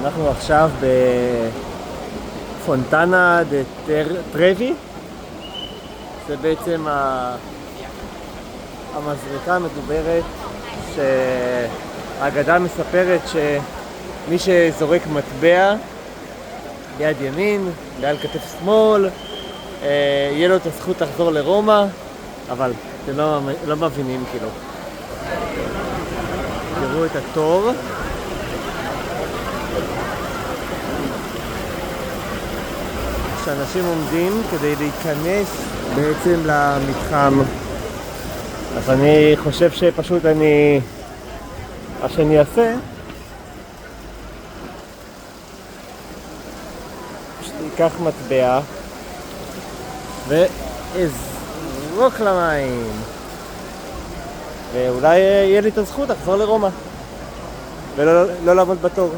אנחנו עכשיו בפונטנה דה טרבי. זה בעצם המזרקה המדוברת שהאגדה מספרת שמי שזורק מטבע ביד ימין, ביד כתף שמאל, יהיה לו את הזכות לחזור לרומא, אבל אתם לא מבינים כאילו. תראו את התור. שאנשים עומדים כדי להיכנס בעצם למתחם. אז אני חושב שפשוט מה שאני אעשה, פשוט אקח מטבע ואזרוק למים, ואולי יהיה לי את הזכות לחזור לרומא ולא לעמוד בתור.